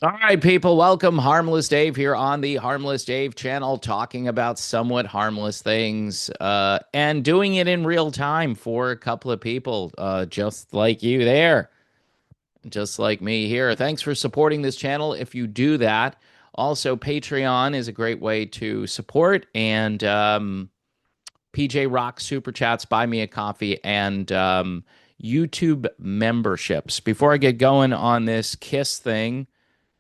All right, people, welcome. Harmless Dave here on the Harmless Dave channel, talking about somewhat harmless things and doing it in real time for a couple of people just like you there, just like me here. Thanks for supporting this channel if you do that. Also, Patreon is a great way to support, and PJ Rock Super Chats, Buy Me a Coffee, and YouTube memberships. Before I get going on this Kiss thing,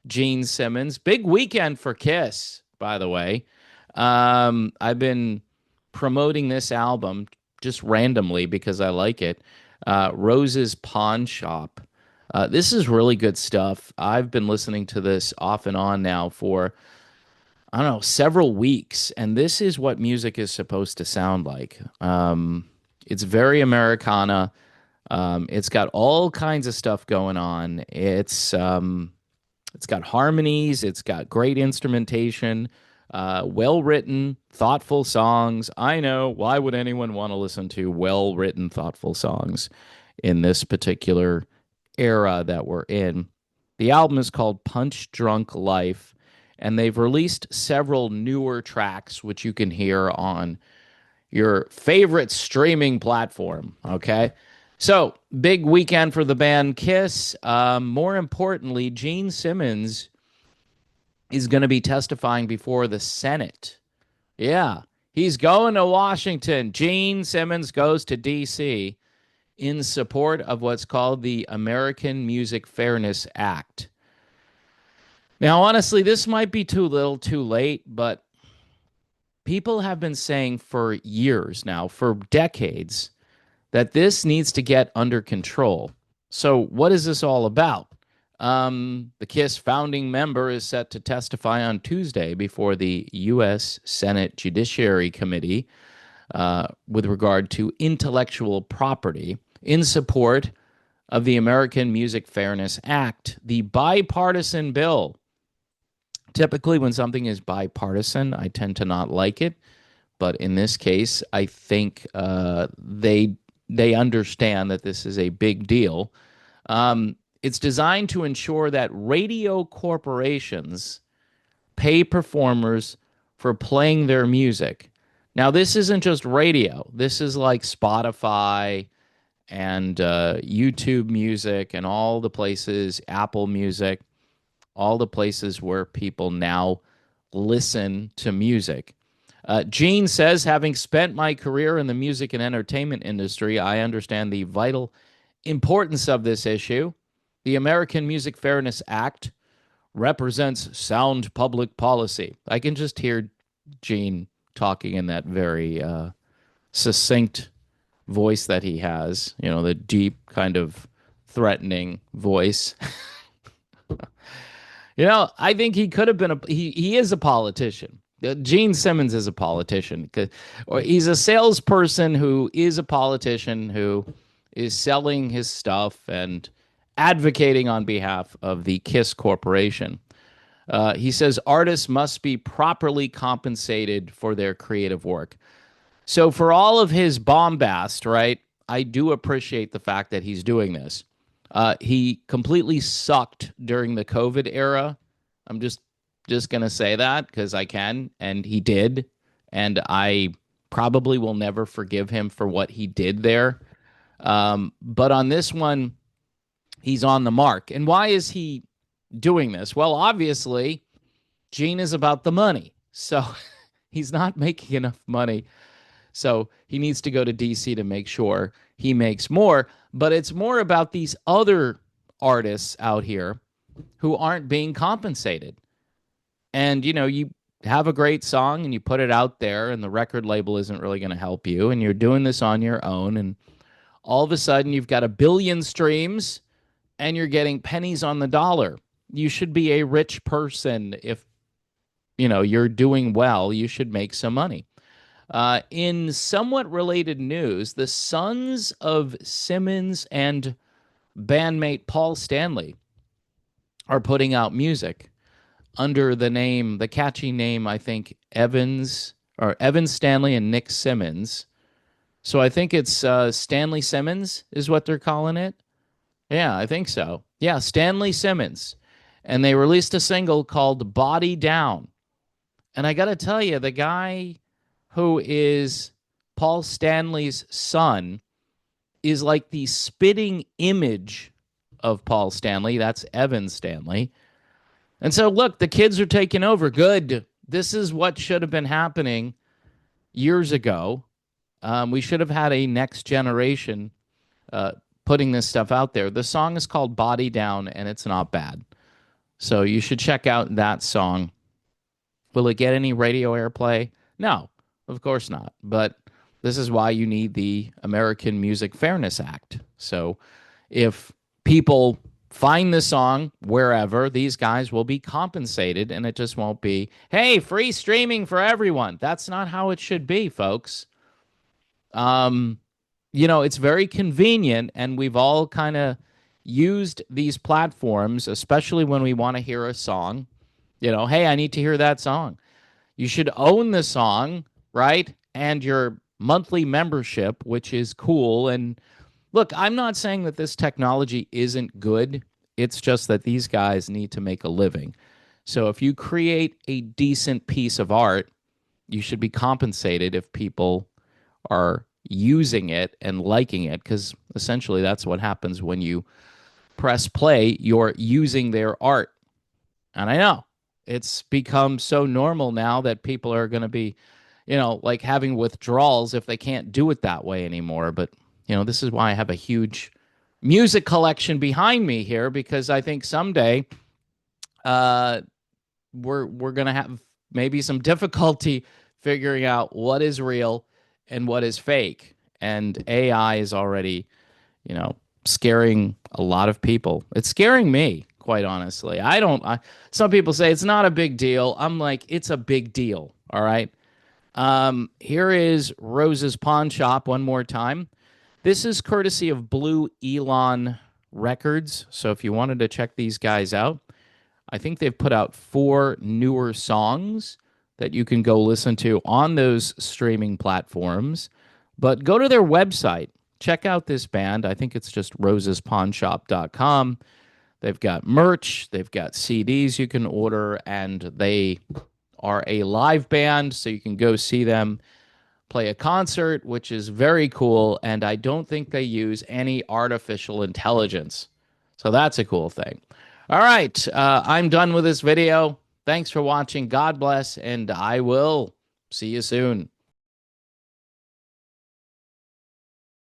Gene Simmons. Big weekend for Kiss, by the way. I've been promoting this album just randomly because I like it. Rose's Pawn Shop. This is really good stuff. I've been listening to this off and on now for, I don't know, several weeks, and this is what music is supposed to sound like. It's very Americana. It's got all kinds of stuff going on. It's got harmonies. It's got great instrumentation, well written, thoughtful songs. I know. Why would anyone want to listen to well written, thoughtful songs in this particular era that we're in? The album is called Punch Drunk Life, and they've released several newer tracks, which you can hear on your favorite streaming platform. Okay. So, big weekend for the band Kiss. More importantly, Gene Simmons is going to be testifying before the Senate. Yeah, he's going to Washington. Gene Simmons goes to D.C. in support of what's called the American Music Fairness Act. Now, honestly, this might be too little too late, but people have been saying for years now, for decades, that this needs to get under control. So, what is this all about? The KISS founding member is set to testify on Tuesday before the U.S. Senate Judiciary Committee with regard to intellectual property in support of the American Music Fairness Act, the bipartisan bill. Typically, when something is bipartisan, I tend to not like it. But in this case, I think they understand that this is a big deal. It's designed to ensure that radio corporations pay performers for playing their music. Now, this isn't just radio. This is like Spotify and YouTube Music and all the places, Apple Music, all the places where people now listen to music. Gene says, having spent my career in the music and entertainment industry, I understand the vital importance of this issue. The American Music Fairness Act represents sound public policy. I can just hear Gene talking in that very succinct voice that he has, the deep, kind of threatening voice. I think he could have been he is a politician. Gene Simmons is a politician, or he's a salesperson who is a politician who is selling his stuff and advocating on behalf of the KISS Corporation. He says artists must be properly compensated for their creative work. So, for all of his bombast, right, I do appreciate the fact that he's doing this. He completely sucked during the COVID era. I'm just gonna say that because I can, and he did, and I probably will never forgive him for what he did there. But on this one, he's on the mark. And why is he doing this? Well, obviously, Gene is about the money, so he's not making enough money. So he needs to go to DC to make sure he makes more. But it's more about these other artists out here who aren't being compensated. And, you have a great song and you put it out there, and the record label isn't really going to help you. And you're doing this on your own. And all of a sudden, you've got 1 billion streams and you're getting pennies on the dollar. You should be a rich person if, you're doing well. You should make some money. In somewhat related news, the sons of Simmons and bandmate Paul Stanley are putting out music under the catchy name, I think, Evan Stanley and Nick Simmons. So I think it's Stanley Simmons is what they're calling it. Yeah, I think so. Yeah, Stanley Simmons. and they released a single called Body Down. And I got to tell you, the guy who is Paul Stanley's son is like the spitting image of Paul Stanley. That's Evan Stanley. And so, look, the kids are taking over. Good. This is what should have been happening years ago. We should have had a next generation uh, putting this stuff out there. The song is called Body Down, and it's not bad. So you should check out that song. Will it get any radio airplay? No, of course not. But this is why you need the American Music Fairness Act. So if people find the song wherever, these guys will be compensated, and it just won't be, hey, free streaming for everyone. That's not how it should be, folks. It's very convenient, and we've all kind of used these platforms, especially when we want to hear a song. Hey, I need to hear that song. You should own the song, right? And your monthly membership, which is cool. And look, I'm not saying that this technology isn't good. It's just that these guys need to make a living. So if you create a decent piece of art, you should be compensated if people are using it and liking it, because essentially that's what happens when you press play. You're using their art. And I know it's become so normal now that people are going to be, like having withdrawals if they can't do it that way anymore. But, this is why I have a huge music collection behind me here, because I think someday we're going to have maybe some difficulty figuring out what is real and what is fake. And AI is already, scaring a lot of people. It's scaring me, quite honestly. Some people say it's not a big deal. I'm like, it's a big deal. All right. Here is Rose's Pawn Shop one more time. This is courtesy of Blue Elon Records. So if you wanted to check these guys out, I think they've put out 4 newer songs that you can go listen to on those streaming platforms. But go to their website. Check out this band. I think it's just rosespawnshop.com. They've got merch. They've got CDs you can order. And they are a live band, so you can go see them play a concert, which is very cool. And I don't think they use any artificial intelligence. So that's a cool thing. All right. I'm done with this video. Thanks for watching. God bless. And I will see you soon.